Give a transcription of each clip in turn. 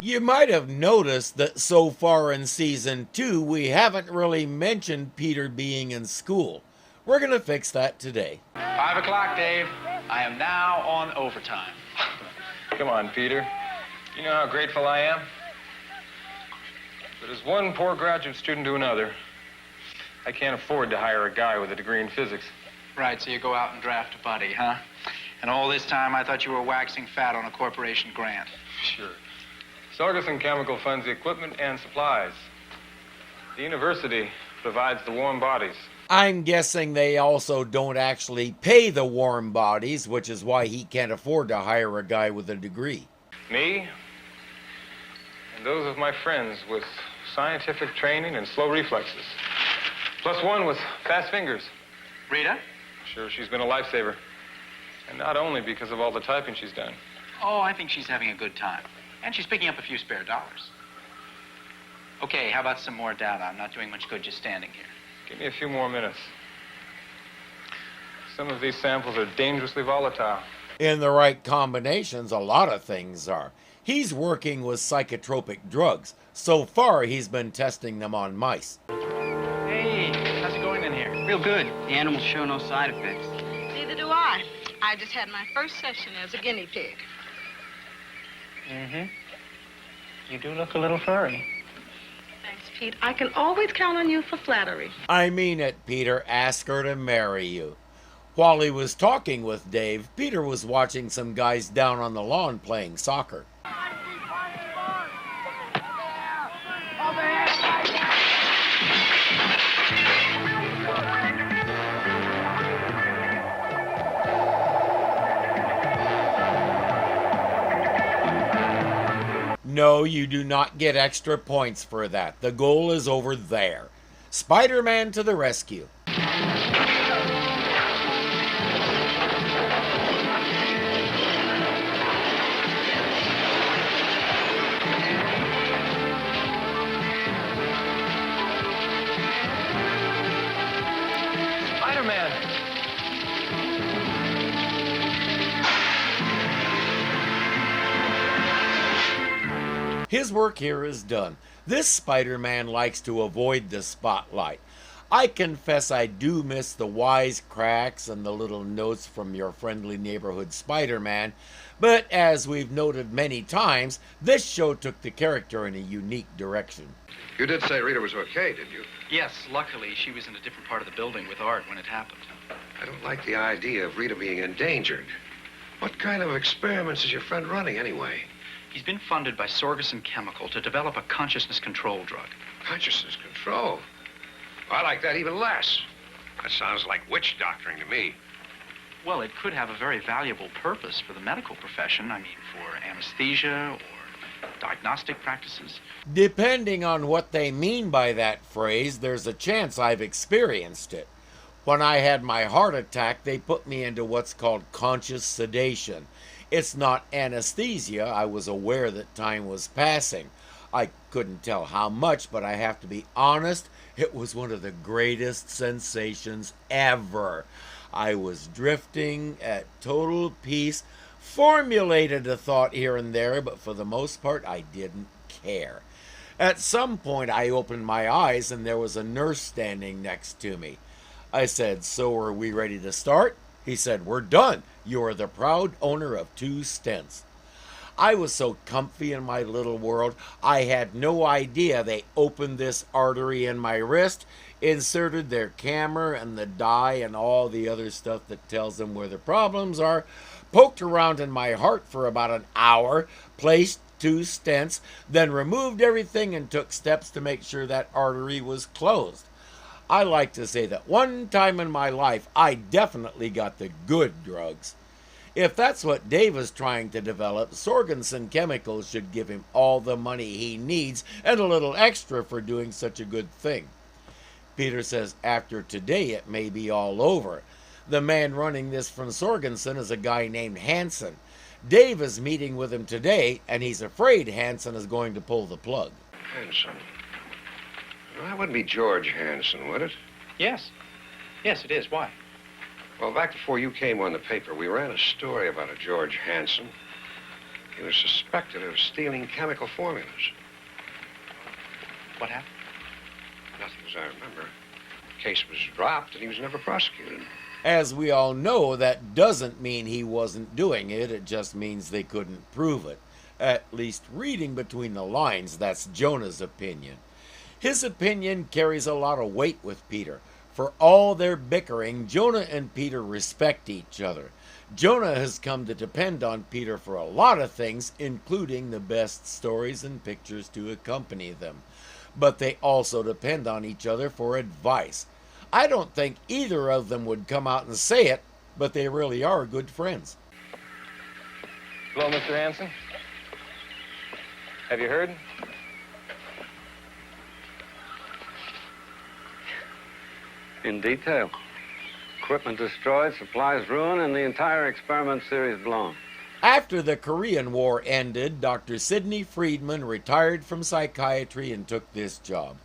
You might have noticed that so far in Season 2, we haven't really mentioned Peter being in school. We're going to fix that today. 5 o'clock, Dave. I am now on overtime. Come on, Peter. You know how grateful I am? But as one poor graduate student to another, I can't afford to hire a guy with a degree in physics. Right, so you go out and draft a buddy, huh? And all this time, I thought you were waxing fat on a corporation grant. Sure. Sorgensen Chemical funds the equipment and supplies. The university provides the warm bodies. I'm guessing they also don't actually pay the warm bodies, which is why he can't afford to hire a guy with a degree. Me, and those of my friends with scientific training and slow reflexes. Plus one with fast fingers. Rita? Sure, she's been a lifesaver. And not only because of all the typing she's done. Oh, I think she's having a good time. And she's picking up a few spare dollars. Okay, how about some more data? I'm not doing much good just standing here. Give me a few more minutes. Some of these samples are dangerously volatile. In the right combinations, a lot of things are. He's working with psychotropic drugs. So far, he's been testing them on mice. Hey, how's it going in here? Real good. The animals show no side effects. Neither do I. I just had my first session as a guinea pig. Mm-hmm. You do look a little furry. Thanks, Pete. I can always count on you for flattery. I mean it, Peter. Ask her to marry you. While he was talking with Dave, Peter was watching some guys down on the lawn playing soccer. No, you do not get extra points for that. The goal is over there. Spider-Man to the rescue. Spider-Man! His work here is done. This Spider-Man likes to avoid the spotlight. I confess I do miss the wise cracks and the little notes from your friendly neighborhood Spider-Man, but as we've noted many times, this show took the character in a unique direction. You did say Rita was okay, didn't you? Yes, luckily, she was in a different part of the building with Art when it happened. I don't like the idea of Rita being endangered. What kind of experiments is your friend running, anyway? He's been funded by Sorgensen Chemical to develop a consciousness control drug. Consciousness control? I like that even less. That sounds like witch doctoring to me. Well, it could have a very valuable purpose for the medical profession. I mean, for anesthesia or diagnostic practices. Depending on what they mean by that phrase, there's a chance I've experienced it. When I had my heart attack, they put me into what's called conscious sedation. It's not anesthesia. I was aware that time was passing. I couldn't tell how much, but I have to be honest, it was one of the greatest sensations ever. I was drifting at total peace, formulated a thought here and there, but for the most part, I didn't care. At some point, I opened my eyes and there was a nurse standing next to me. I said, "So are we ready to start?" He said, "We're done. You are the proud owner of 2 stents." I was so comfy in my little world, I had no idea they opened this artery in my wrist, inserted their camera and the dye and all the other stuff that tells them where the problems are, poked around in my heart for about an hour, placed 2 stents, then removed everything and took steps to make sure that artery was closed. I like to say that one time in my life, I definitely got the good drugs. If that's what Dave is trying to develop, Sorgensen Chemicals should give him all the money he needs and a little extra for doing such a good thing. Peter says after today it may be all over. The man running this from Sorgensen is a guy named Hansen. Dave is meeting with him today, and he's afraid Hansen is going to pull the plug. Hansen? Well, that wouldn't be George Hansen, would it? Yes. Yes, it is. Why? Well, back before you came on the paper, we ran a story about a George Hansen. He was suspected of stealing chemical formulas. What happened? Nothing as I remember. The case was dropped and he was never prosecuted. As we all know, that doesn't mean he wasn't doing it. It just means they couldn't prove it. At least reading between the lines, that's Jonah's opinion. His opinion carries a lot of weight with Peter. For all their bickering, Jonah and Peter respect each other. Jonah has come to depend on Peter for a lot of things, including the best stories and pictures to accompany them. But they also depend on each other for advice. I don't think either of them would come out and say it, but they really are good friends. Hello, Mr. Hansen. Have you heard? In detail. Equipment destroyed, supplies ruined, and the entire experiment series blown. After the Korean War ended, Dr. Sidney Friedman retired from psychiatry and took this job.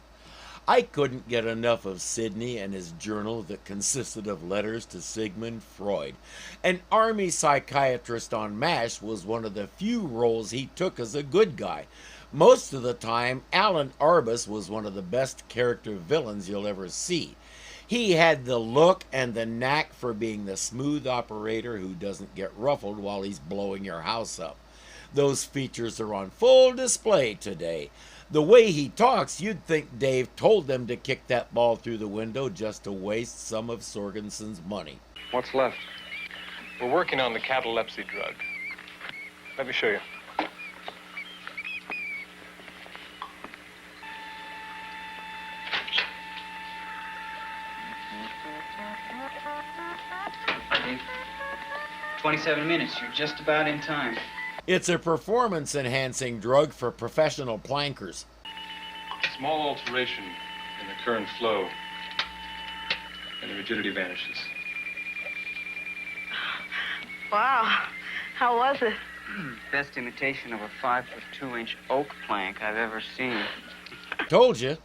I couldn't get enough of Sidney and his journal that consisted of letters to Sigmund Freud. An army psychiatrist on MASH was one of the few roles he took as a good guy. Most of the time, Alan Arbus was one of the best character villains you'll ever see. He had the look and the knack for being the smooth operator who doesn't get ruffled while he's blowing your house up. Those features are on full display today. The way he talks, you'd think Dave told them to kick that ball through the window just to waste some of Sorgensen's money. What's left? We're working on the catalepsy drug. Let me show you. Dave, 27 minutes. You're just about in time. It's a performance-enhancing drug for professional plankers. Small alteration in the current flow, and the rigidity vanishes. Wow. How was it? Best imitation of a 5'2" oak plank I've ever seen. Told you.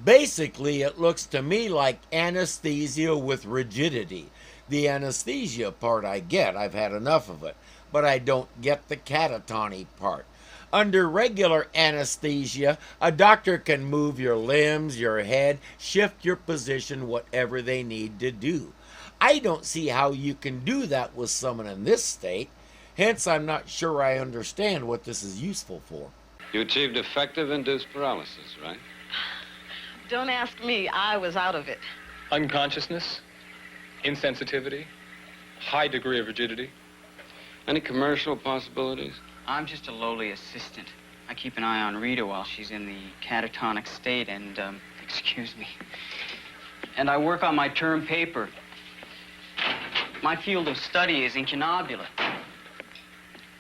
Basically, it looks to me like anesthesia with rigidity. The anesthesia part I get, I've had enough of it, but I don't get the catatony part. Under regular anesthesia, a doctor can move your limbs, your head, shift your position, whatever they need to do. I don't see how you can do that with someone in this state. Hence, I'm not sure I understand what this is useful for. You achieved effective induced paralysis, right? Don't ask me. I was out of it. Unconsciousness, insensitivity, high degree of rigidity. Any commercial possibilities? I'm just a lowly assistant. I keep an eye on Rita while she's in the catatonic state and, excuse me. And I work on my term paper. My field of study is incunabula.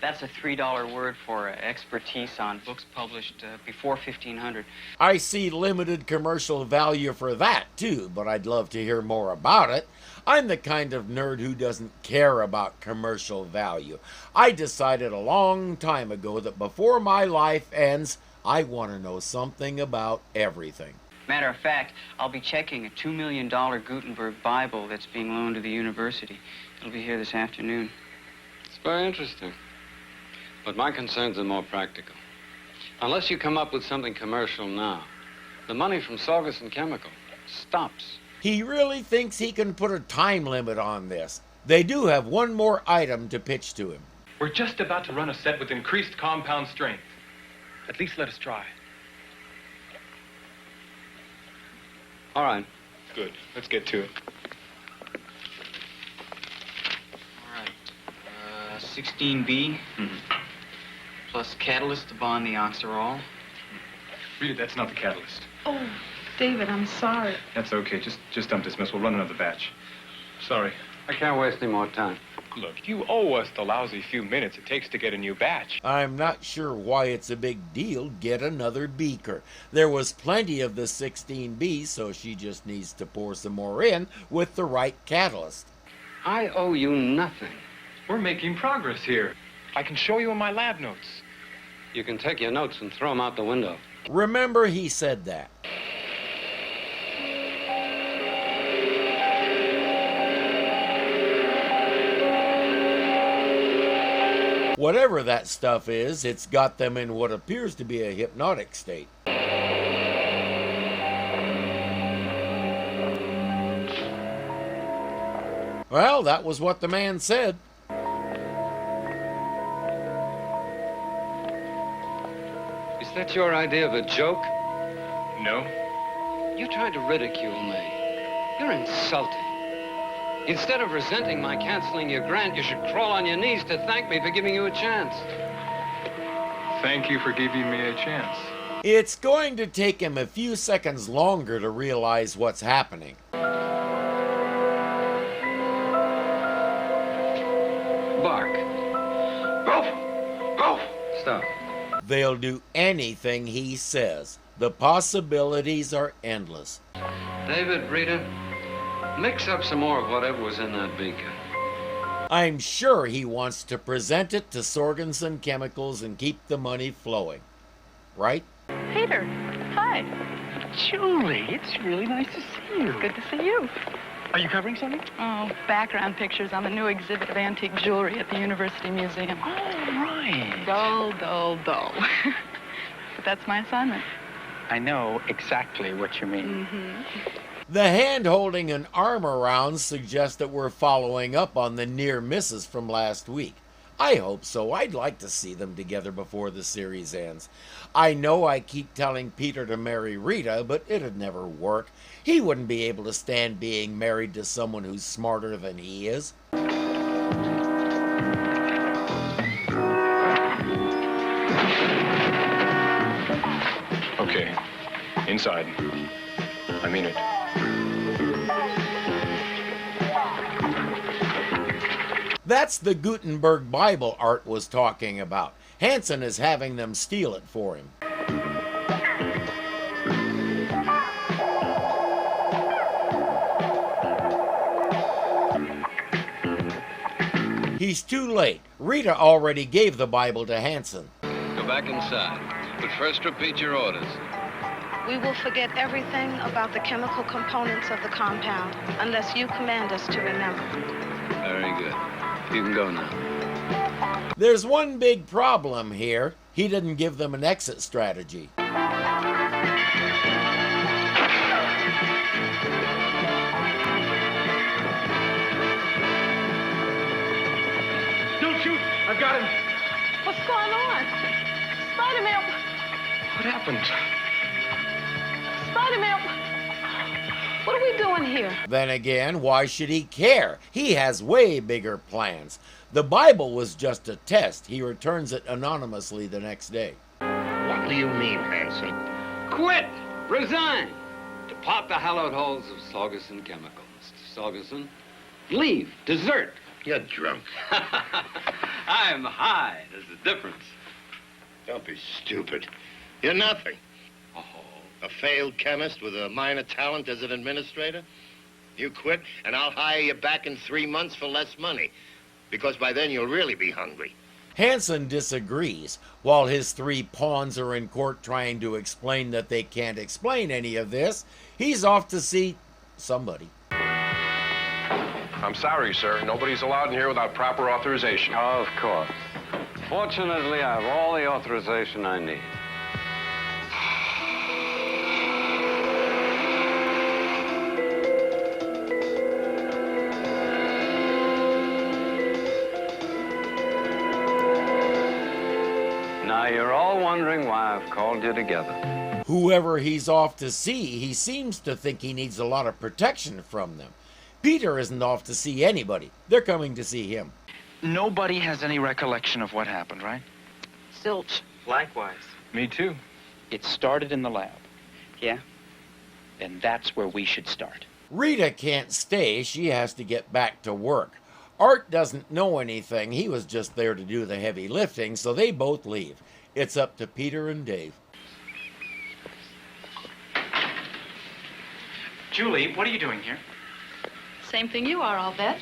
That's a $3 word for expertise on books published before 1500. I see limited commercial value for that, too, but I'd love to hear more about it. I'm the kind of nerd who doesn't care about commercial value. I decided a long time ago that before my life ends, I want to know something about everything. Matter of fact, I'll be checking a $2 million Gutenberg Bible that's being loaned to the university. It'll be here this afternoon. It's very interesting. But my concerns are more practical. Unless you come up with something commercial now, the money from Sorgensen Chemical stops. He really thinks he can put a time limit on this. They do have one more item to pitch to him. We're just about to run a set with increased compound strength. At least let us try. All right. Good. Let's get to it. All right. 16B. Plus catalyst to bond the oxirol. Rita, that's not the catalyst. Oh, David, I'm sorry. That's okay. Just dump this, miss. We'll run another batch. Sorry. I can't waste any more time. Look, you owe us the lousy few minutes it takes to get a new batch. I'm not sure why it's a big deal. Get another beaker. There was plenty of the 16B, so she just needs to pour some more in with the right catalyst. I owe you nothing. We're making progress here. I can show you in my lab notes. You can take your notes and throw them out the window. Remember, he said that. Whatever that stuff is, it's got them in what appears to be a hypnotic state. Well, that was what the man said. Is that your idea of a joke? No. You tried to ridicule me. You're insulting. Instead of resenting my canceling your grant, you should crawl on your knees to thank me for giving you a chance. Thank you for giving me a chance. It's going to take him a few seconds longer to realize what's happening. Bark. Go! Stop. They'll do anything he says. The possibilities are endless. David, Rita, mix up some more of whatever was in that beaker. I'm sure he wants to present it to Sorgensen Chemicals and keep the money flowing. Right? Peter, hi. Julie, it's really nice to see you. Good to see you. Are you covering something? Oh, background pictures on the new exhibit of antique jewelry at the University Museum. Oh, right. Dull, dull, dull. But that's my assignment. I know exactly what you mean. Mm-hmm. The hand holding an arm around suggests that we're following up on the near misses from last week. I hope so. I'd like to see them together before the series ends. I know I keep telling Peter to marry Rita, but it'd never work. He wouldn't be able to stand being married to someone who's smarter than he is. Okay. Inside. I mean it. That's the Gutenberg Bible Art was talking about. Hansen is having them steal it for him. He's too late. Rita already gave the Bible to Hansen. Go back inside. But first repeat your orders. We will forget everything about the chemical components of the compound unless you command us to remember. Very good. You can go now. There's one big problem here. He didn't give them an exit strategy. Don't shoot! I've got him! What's going on? Spider-Man! What happened? Spider-Man! What are we doing here? Then again, why should he care? He has way bigger plans. The Bible was just a test. He returns it anonymously the next day. What do you mean, Hansen? Quit! Resign! Depart the hallowed halls of Sorgensen Chemical, Mr. Sorgensen. Leave. Desert. You're drunk. I'm high. There's a difference. Don't be stupid. You're nothing. Oh. A failed chemist with a minor talent as an administrator? You quit, and I'll hire you back in 3 months for less money. Because by then you'll really be hungry. Hansen disagrees. While his 3 pawns are in court trying to explain that they can't explain any of this, he's off to see somebody. I'm sorry, sir. Nobody's allowed in here without proper authorization. Of course. Fortunately, I have all the authorization I need. Now, you're all wondering why I've called you together. Whoever he's off to see, he seems to think he needs a lot of protection from them. Peter isn't off to see anybody. They're coming to see him. Nobody has any recollection of what happened, right? Zilch. Likewise. Me too. It started in the lab, Yeah? and that's where we should start. Rita can't stay. She has to get back to work. Art doesn't know anything. He was just there to do the heavy lifting, so they both leave. It's up to Peter and Dave. Julie, what are you doing here? Same thing you are, I'll bet.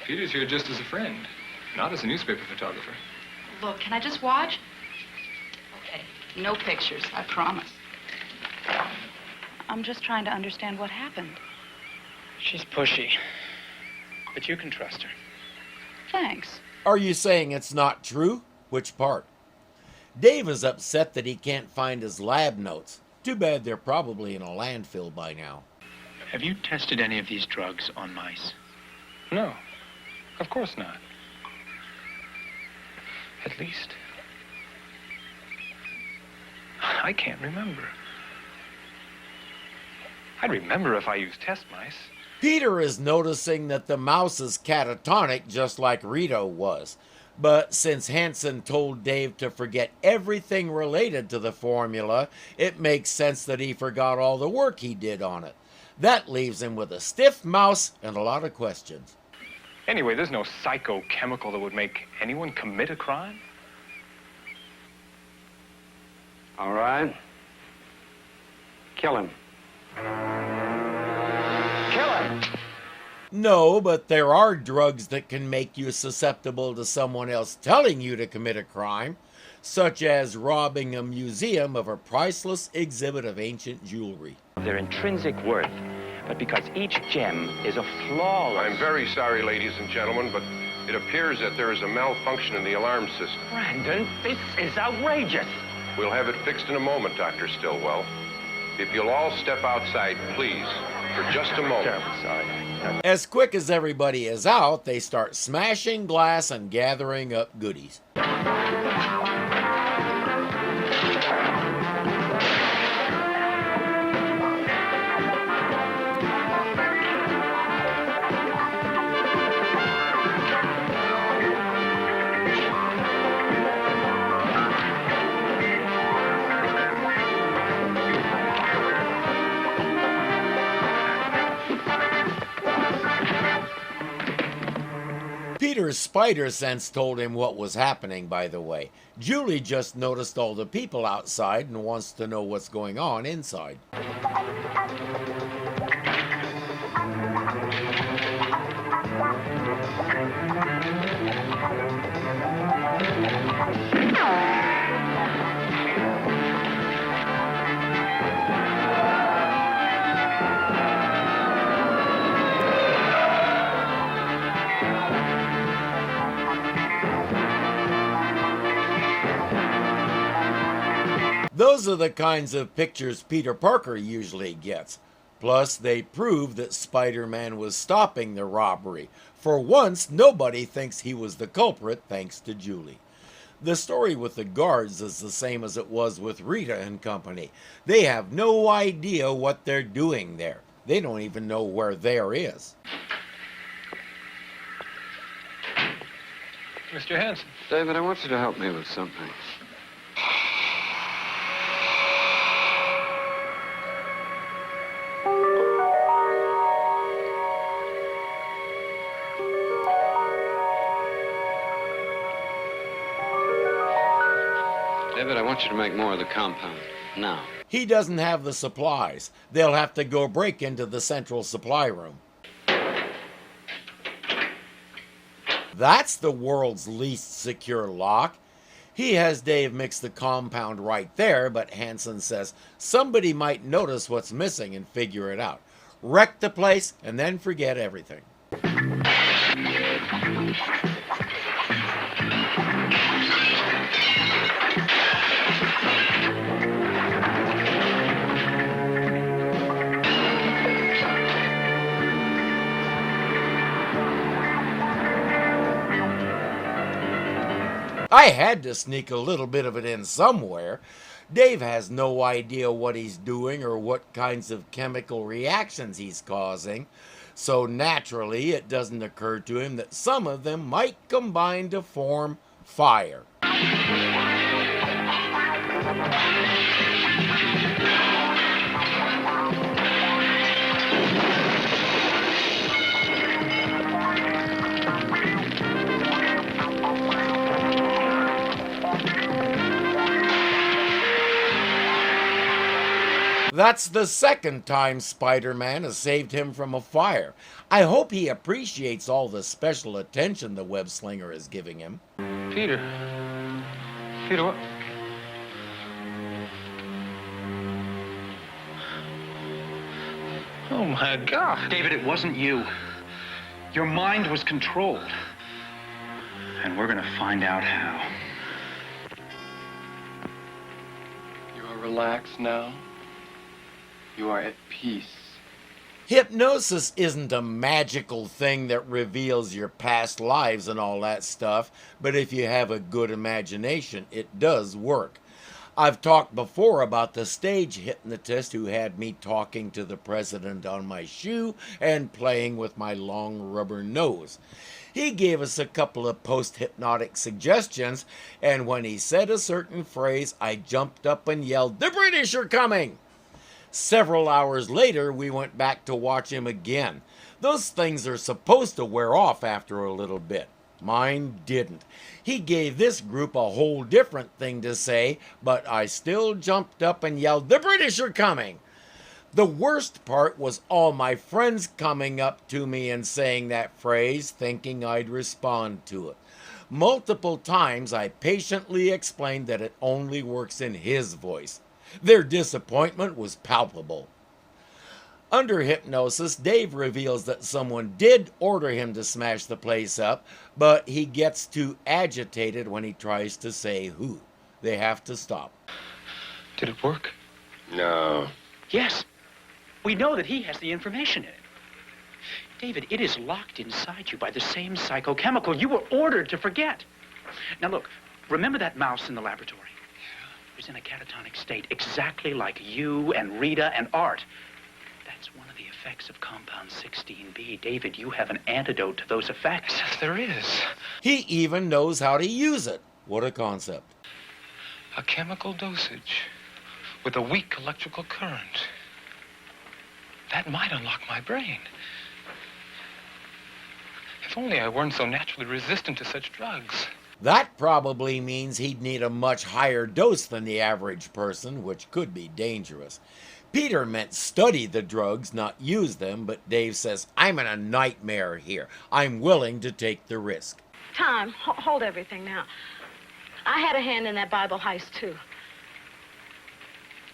Peter's here just as a friend, not as a newspaper photographer. Look, can I just watch? Okay, no pictures, I promise. I'm just trying to understand what happened. She's pushy, but you can trust her. Thanks. Are you saying it's not true? Which part? Dave is upset that he can't find his lab notes. Too bad they're probably in a landfill by now. Have you tested any of these drugs on mice? No, of course not. At least. I can't remember. I'd remember if I used test mice. Peter is noticing that the mouse is catatonic just like Rita was. But since Hansen told Dave to forget everything related to the formula, it makes sense that he forgot all the work he did on it. That leaves him with a stiff mouse and a lot of questions. Anyway, there's no psychochemical that would make anyone commit a crime. All right. Kill him. Kill him! No, but there are drugs that can make you susceptible to someone else telling you to commit a crime, such as robbing a museum of a priceless exhibit of ancient jewelry. Their intrinsic worth, but because each gem is a flawless... I'm very sorry, ladies and gentlemen, but it appears that there is a malfunction in the alarm system. Brandon, this is outrageous. We'll have it fixed in a moment, Dr. Stillwell. If you'll all step outside, please, for just a moment. Terribly sorry. As quick as everybody is out, they start smashing glass and gathering up goodies. Peter's spider sense told him what was happening, by the way. Julie just noticed all the people outside and wants to know what's going on inside. Those are the kinds of pictures Peter Parker usually gets. Plus, they prove that Spider-Man was stopping the robbery. For once, nobody thinks he was the culprit, thanks to Julie. The story with the guards is the same as it was with Rita and company. They have no idea what they're doing there. They don't even know where there is. Mr. Hansen. David, I want you to help me with something. David, I want you to make more of the compound. Now. He doesn't have the supplies. They'll have to go break into the central supply room. That's the world's least secure lock. He has Dave mix the compound right there, but Hansen says somebody might notice what's missing and figure it out. Wreck the place and then forget everything. I had to sneak a little bit of it in somewhere. Dave has no idea what he's doing or what kinds of chemical reactions he's causing, so naturally it doesn't occur to him that some of them might combine to form fire. That's the second time Spider-Man has saved him from a fire. I hope he appreciates all the special attention the web slinger is giving him. Peter. Peter, what? Oh, my God. David, it wasn't you. Your mind was controlled. And we're gonna find out how. are relaxed now. You are at peace. Hypnosis isn't a magical thing that reveals your past lives and all that stuff, but if you have a good imagination, it does work. I've talked before about the stage hypnotist who had me talking to the president on my shoe and playing with my long rubber nose. He gave us a couple of post-hypnotic suggestions, and when he said a certain phrase, I jumped up and yelled, "The British are coming!" Several hours later, we went back to watch him again. Those things are supposed to wear off after a little bit. Mine didn't. He gave this group a whole different thing to say, but I still jumped up and yelled, "The British are coming!" The worst part was all my friends coming up to me and saying that phrase, thinking I'd respond to it. Multiple times I patiently explained that it only works in his voice. Their disappointment was palpable. Under hypnosis, Dave reveals that someone did order him to smash the place up, but he gets too agitated when he tries to say who. They have to stop. Did it work? No. Yes. We know that he has the information in it. David, it is locked inside you by the same psychochemical you were ordered to forget. Now look, remember that mouse in the laboratory? It was in a catatonic state, exactly like you and Rita and Art. That's one of the effects of compound 16B. David, you have an antidote to those effects. Yes, there is. He even knows how to use it. What a concept. A chemical dosage with a weak electrical current. That might unlock my brain. If only I weren't so naturally resistant to such drugs. That probably means he'd need a much higher dose than the average person, which could be dangerous. Peter meant study the drugs, not use them, but Dave says, I'm in a nightmare here. I'm willing to take the risk. Tom, hold everything now. I had a hand in that Bible heist, too.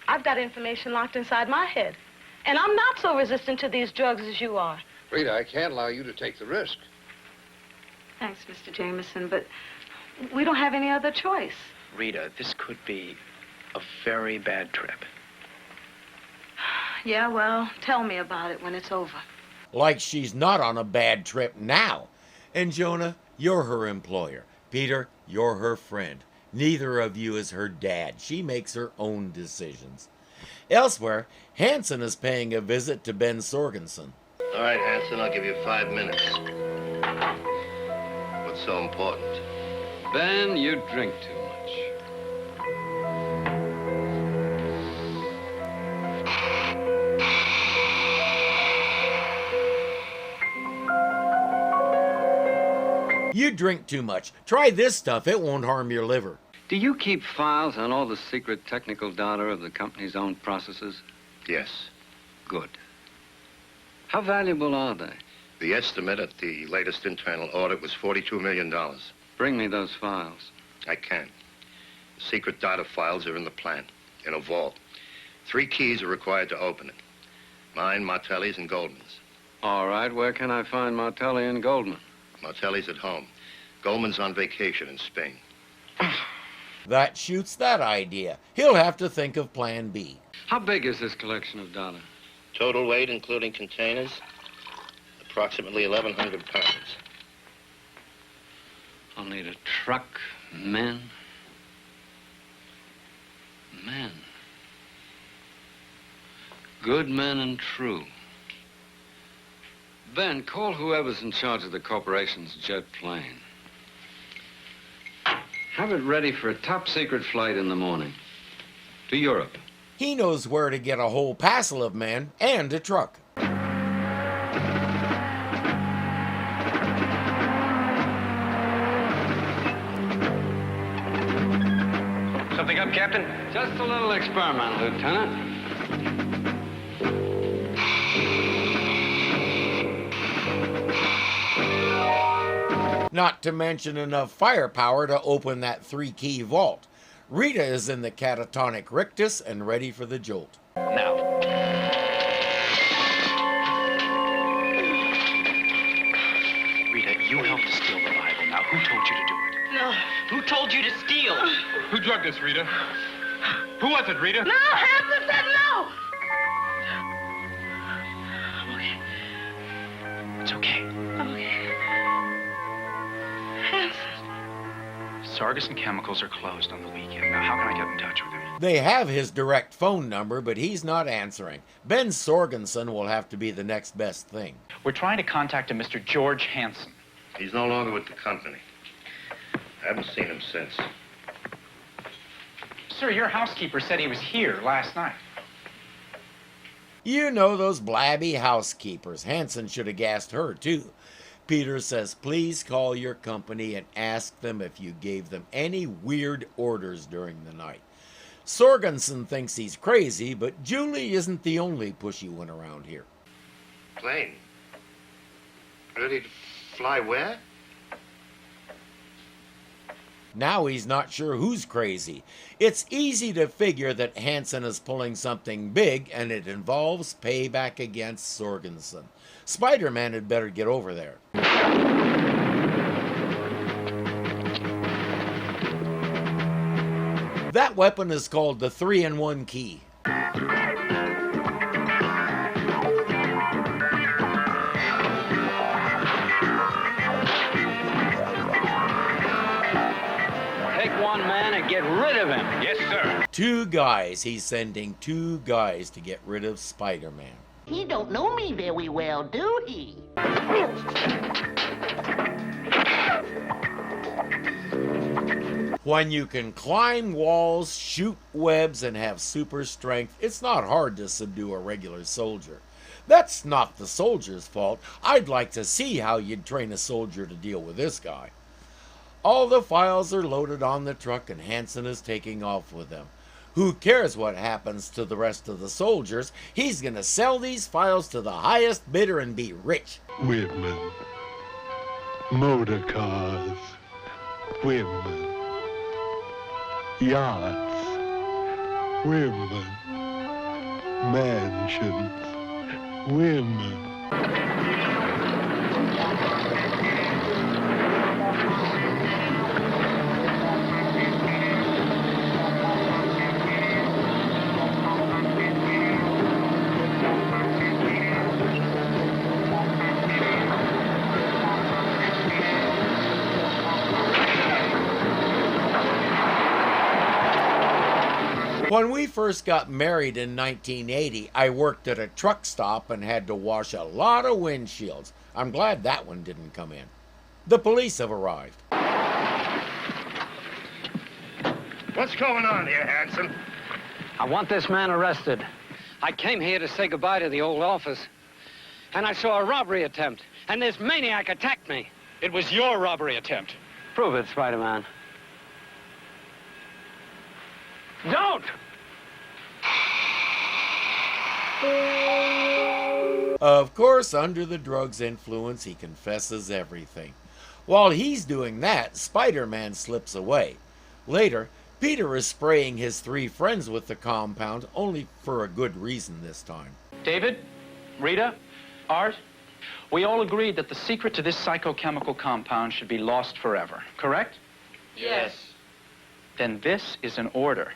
I've got information locked inside my head. And I'm not so resistant to these drugs as you are. Rita, I can't allow you to take the risk. Thanks, Mr. Jameson, but we don't have any other choice. Rita, this could be a very bad trip. Yeah, well, tell me about it when it's over. Like she's not on a bad trip now. And Jonah, you're her employer. Peter, you're her friend. Neither of you is her dad. She makes her own decisions. Elsewhere, Hansen is paying a visit to Ben Sorgensen. All right, Hansen, I'll give you 5 minutes. What's so important? Ben, you drink too much. You drink too much. Try this stuff. It won't harm your liver. Do you keep files on all the secret technical data of the company's own processes? Yes. Good. How valuable are they? The estimate at the latest internal audit was $42 million. Bring me those files. I can. The secret data files are in the plant, in a vault. 3 keys are required to open it. Mine, Martelli's, and Goldman's. All right, where can I find Martelli and Goldman? Martelli's at home. Goldman's on vacation in Spain. That shoots that idea. He'll have to think of plan B. How big is this collection of data? Total weight, including containers, approximately 1,100 pounds. I'll need a truck, men. Men. Good men and true. Ben, call whoever's in charge of the corporation's jet plane. Have it ready for a top-secret flight in the morning. To Europe. He knows where to get a whole passel of men and a truck. Something up, Captain? Just a little experiment, Lieutenant. Not to mention enough firepower to open that 3-key vault. Rita is in the catatonic rictus and ready for the jolt. Now. Rita, you helped to steal the Bible. Now, who told you to do it? No. Who told you to steal? Who drugged us, Rita? Who was it, Rita? No, Hansen said no. It's okay. Okay. Hansen. Sargus and Chemicals are closed on the weekend. Now, how can I get in touch with him? They have his direct phone number, but he's not answering. Ben Sorgensen will have to be the next best thing. We're trying to contact a Mr. George Hansen. He's no longer with the company. I haven't seen him since. Sir, your housekeeper said he was here last night. You know those blabby housekeepers. Hansen should have gassed her, too. Peter says, please call your company and ask them if you gave them any weird orders during the night. Sorgensen thinks he's crazy, but Julie isn't the only pushy one around here. Plane? Ready to fly where? Now he's not sure who's crazy. It's easy to figure that Hansen is pulling something big, and it involves payback against Sorgensen. Spider-Man had better get over there. That weapon is called the 3-in-1 key. Take one man and get rid of him. Yes, sir. 2 guys. He's sending 2 guys to get rid of Spider-Man. He don't know me very well, do he? When you can climb walls, shoot webs, and have super strength, it's not hard to subdue a regular soldier. That's not the soldier's fault. I'd like to see how you'd train a soldier to deal with this guy. All the files are loaded on the truck, and Hansen is taking off with them. Who cares what happens to the rest of the soldiers? He's going to sell these files to the highest bidder and be rich. Women, motor cars, women, yachts, women, mansions, women. When we first got married in 1980, I worked at a truck stop and had to wash a lot of windshields. I'm glad that one didn't come in. The police have arrived. What's going on here, Hansen? I want this man arrested. I came here to say goodbye to the old office, and I saw a robbery attempt, and this maniac attacked me. It was your robbery attempt. Prove it, Spider-Man. Don't! Of course, under the drug's influence, he confesses everything. While he's doing that, Spider-Man slips away. Later, Peter is spraying his 3 friends with the compound, only for a good reason this time. David, Rita, Art, we all agreed that the secret to this psychochemical compound should be lost forever, correct? Yes. Then this is an order.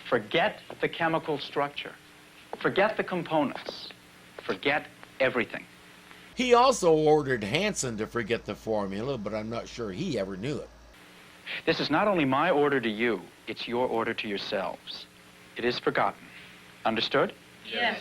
Forget the chemical structure. Forget the components. Forget everything. He also ordered Hansen to forget the formula, but I'm not sure he ever knew it. This is not only my order to you, it's your order to yourselves. It is forgotten. Understood? Yes.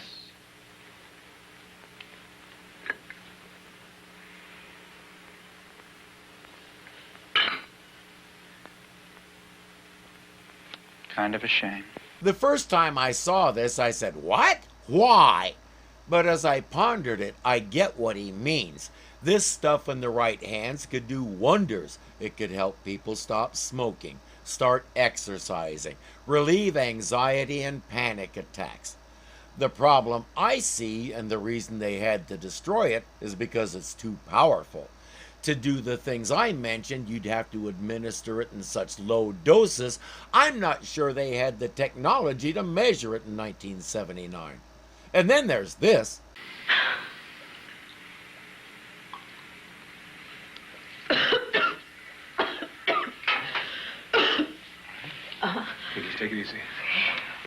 Kind of a shame. The first time I saw this, I said, "What? Why?" But as I pondered it, I get what he means. This stuff in the right hands could do wonders. It could help people stop smoking, start exercising, relieve anxiety and panic attacks. The problem I see, and the reason they had to destroy it, is because it's too powerful. To do the things I mentioned, you'd have to administer it in such low doses, I'm not sure they had the technology to measure it in 1979. And then there's this. Take it easy.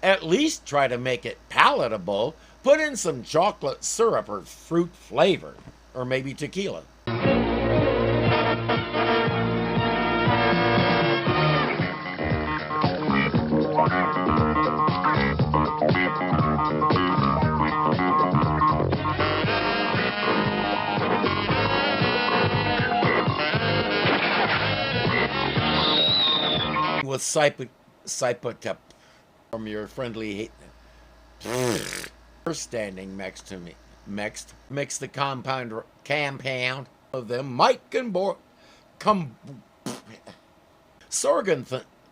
At least try to make it palatable. Put in some chocolate syrup or fruit flavor, or maybe tequila. With Sipotep from your friendly standing next to me. Next, mix the compound of them. Mike and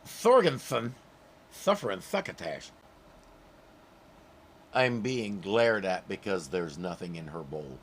Thorganthan, suffering succotash. I'm being glared at because there's nothing in her bowl.